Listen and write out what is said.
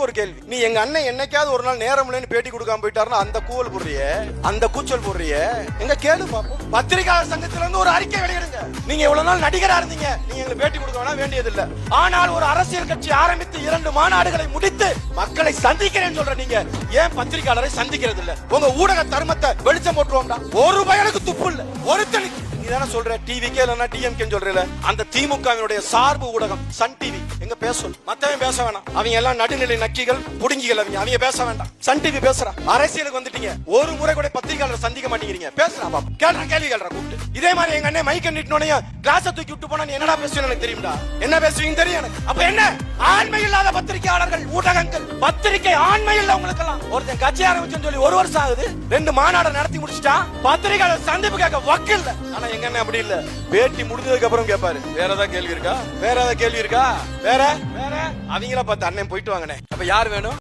உங்களுக்கு ஒரு கேள்வி, நீ எங்க அண்ணன் என்னைக்காவது ஒரு நாள் நேரம் இல்லைன்னு பேட்டி கொடுக்காம போயிட்டாருன்னா அந்த கூவல் போடுறிய, அந்த கூச்சல் போடுறிய, எங்க கேளு பாப்போம். பத்திரிகையாளர் சங்கத்துல இருந்து ஒரு அறிக்கை வெளியிடுங்க. நீங்க இவ்வளவு நாள் நடிகரா இருந்தீங்க, நீங்க எங்களுக்கு பேட்டி கொடுக்க வேணா வேண்டியதில்லை. ஆனால் ஒரு அரசியல் கட்சி ஆரம்பித்து 2 மாநாடுகளை முடித்து மக்களை சந்திக்கிறேன்னு சொல்ற நீங்க ஏன் பத்திரிகையாளரை சந்திக்கிறது இல்ல? உங்க ஊடக தர்மத்தை வெளிச்சம் போட்டுருவோம்டா. ஒரு பயனுக்கு துப்பு இல்ல, ஒருத்தனுக்கு. நீ தானே சொல்ற டிவிக்கே இல்லன்னா டிஎம்கே சொல்றல, அந்த திமுகவினுடைய சார்பு ஊடகம் சன் டிவி எங்க பேசணும், மத்தவன் பேச வேணாம். அவங்க எல்லாம் நடுநிலை நக்கிகள் புடுங்கிகள், அவங்க பேச வேண்டாம். சன் டிவி பேசுறா. அரசியலுக்கு வந்துட்டீங்க, ஒரு முறை கூட பத்திரிகையாளர் சந்திக்க மாட்டேங்கிறீங்க. பேசுறா பாப்பா, கேள்ற கேள்வி கேள்ற கூப்பிட்டு. இதே மாதிரி எங்க அண்ணன் மைக்க நிட்டனோனே கிளாஸ தூக்கி விட்டு போனா நீ என்னடா பேசுவீங்க எனக்கு தெரியும்டா. என்ன பேசுவீங்க தெரியும் எனக்கு. அப்ப என்ன ஆண்மை இல்லாத பத்திரிகையாளர்கள், ஊடகங்கள், பத்திரிகை ஆண்மை இல்ல உங்களுக்கு எல்லாம். ஒருத்தன் கட்சி ஆரம்பிச்சுன்னு சொல்லி 1 வருஷம் ஆகுது, 2 மாநாடு நடத்தி முடிச்சிட்டா, பத்திரிகையாளர் சந்திப்பு கேட்க வக்கில்ல. ஆனா எங்க அண்ணன் அப்படி இல்ல, பேட்டி முடிஞ்சதுக்கு அப்புறம் கேட்பாரு, வேற ஏதாவது கேள்வி இருக்கா, வேற ஏதாவது கேள்வி இருக்கா, வேற வேற அவங்கள பார்த்து அண்ணன் போயிட்டு வாங்கனே. அப்ப யார் வேணும்?